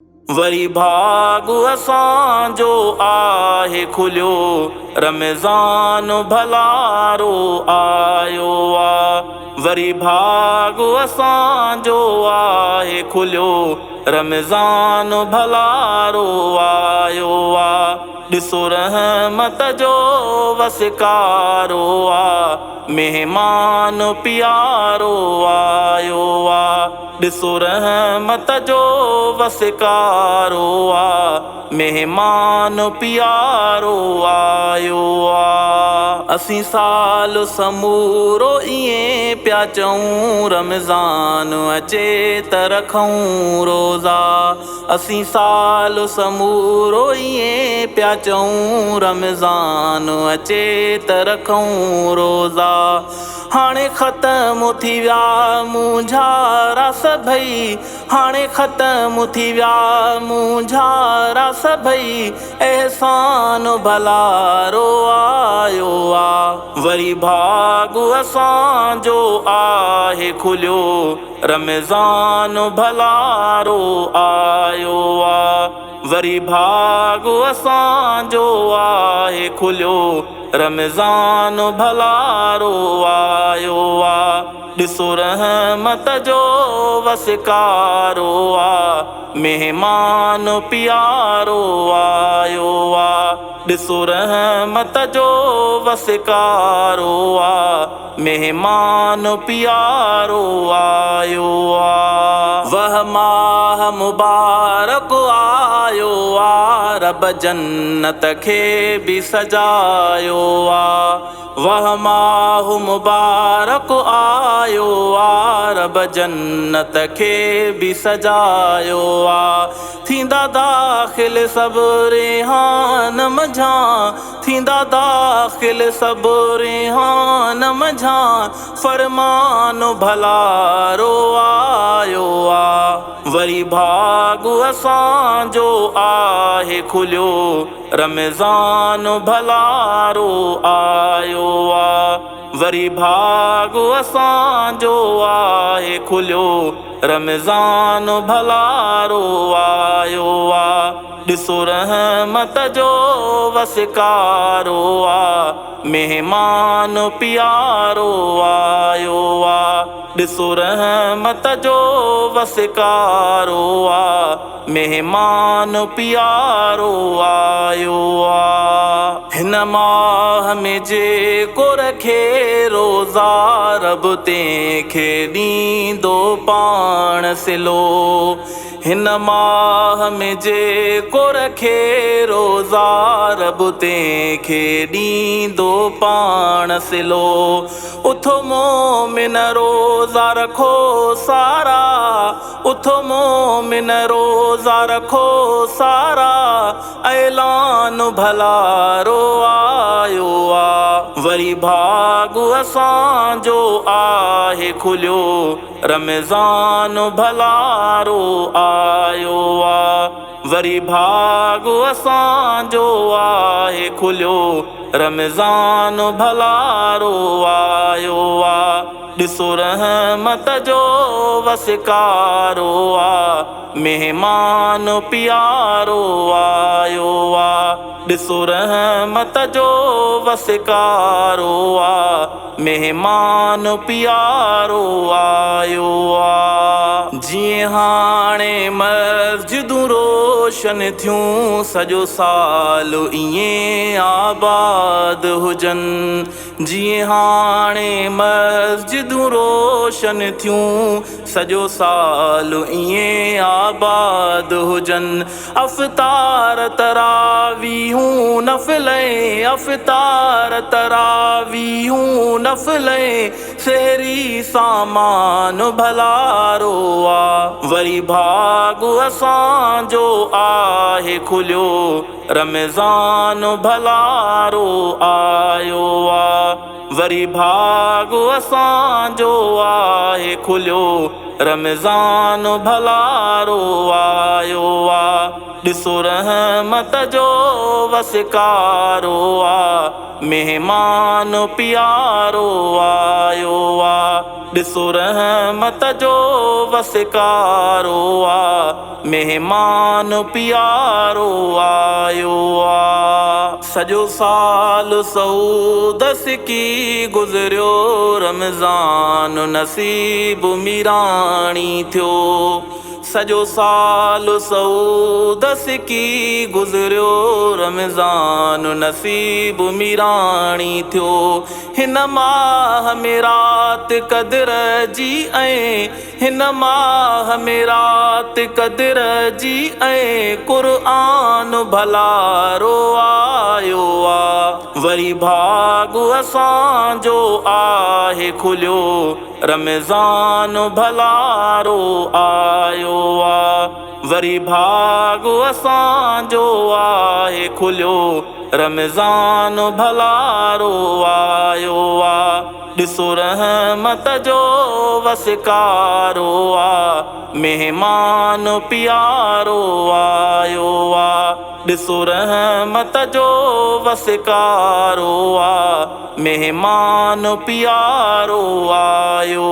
वरी भाॻु असांजो आहे खुलियो, रमज़ान भलारो आयो आहे। वरी भाॻु असांजो आहे खुलियो, रमज़ान भलारो आयो आहे। ॾिसो रहमत जो वसकारो आहे, महिमान प्यारो आयो आहे। ॾिसो रहमत जो वसकारो आहे, महिमान प्यारो आयो आहे। असीं साल समूरो ईअं पिया चऊं, रमज़ान अचे त रखूं रोज़ा। असीं साल समूरो ईअं पिया चऊं, रमज़ान अचे त रखूं रोज़ा। हाणे ख़तमु थी विया मुंझारा सभई, हाणे ख़तमु थी विया मुंझारा सभई, अहसान भलारो आयो आहे। वरी भाॻु असांजो आहे खुलियो, रमज़ान भलारो आयो आहे। वरी भाॻु असांजो आहे खुलियो, रमज़ान भलारो आयो आहे। ॾिसो रहमत जो वसकारो आहे, महिमान प्यारो आयो आहे। ॾिसो रहमत जो वसकारो आहे, महिमान प्यारो आयो आहे। वह माह मुबारक आयो आहे, रब जन्नत खे बि सजायो आहे। वह माह मुबारक आयो आहे, रब जन्नत खे बि सजायो आहे। थींदा दाख़िल सभु रेहान मझां, थींदा दाख़िल सभु रेहान मझां, फरमान भलारो आयो आहे। वरी भाॻु असांजो आहे खुलियो, रमज़ान भलारो आयो आहे। वरी भाॻु असांजो आहे खुलियो, रमज़ान भलारो आयो आहे। ॾिसो रहमत जो वसकारो आहे, महिमान प्यारो आयो आहे। ॾिसो रहमत जो वसकारो आहे, महिमान प्यारो आयो आहे। हिन माह में जेको रखे रोज़ा, रब तंहिंखे ॾींदो पाण सिलो। हिन माह में जेको रखे रोज़ा, रब तंहिंखे ॾींदो पाण सिलो। उथो मोमिन रोज़ा रखो सारा, उथो मोमिन रोज़ा रखो सारा, ऐलान भलारो आयो आहे। वरी भाॻु असांजो आहे खुलियो, रमज़ान भलारो आयो आहे। वरी भाॻु असांजो आहे खुलियो, रमज़ान भलारो आयो आहे। ॾिसो रहमत जो वसकारो आहे, महिमान प्यारो आयो आहे। ॾिसो रहमत जो वसकारो आहे, महिमान प्यारो आयो आहे। जीअं हाणे मस्जिदूं रोशन थियूं, सॼो साल ईअं आबाद हुजनि। जीअं हाणे मस्जिदूं रोशन थियूं, सॼो साल ईअं आबाद हुजनि। अफ़्तार तरावीहूं नफ़िले, अफ़्तार तरावीहूं नफ़िले, सहरी सामान भलारो आहे। वरी भाॻु असांजो आहे खुलियो, रमज़ान भलारो आयो आहे। वरी भाॻु असांजो आहे खुलियो, रमज़ान भलारो आयो आहे। ॾिसो रहमत जो वसकारो आहे, महिमान प्यारो आयो आ। ॾिसो रहमत जो वसकारो आ, महिमान प्यारो आयो आ। सॼो साल सऊदस की गुज़रियो, रमज़ान नसीब मीराणी थियो। सॼो साल सऊदस की गुज़रियो, रमज़ान नसीब मीराणी थियो। हिन माह में रात क़द्र जी ऐं हिन माह में रात क़द्र जी ऐं क़ुर्आन भलारो आयो आ। वरी भाॻु असांजो आहे खुलियो, रमज़ान भलारो आयो आ। वरी भाॻु असांजो आहे खुलियो, रमज़ान भलारो आयो आ। ॾिसो रहमत जो वसकारो आ, महिमान प्यारो आयो आ। ॾिसो रहमत जो वसकारो आ, महिमान प्यारो आयो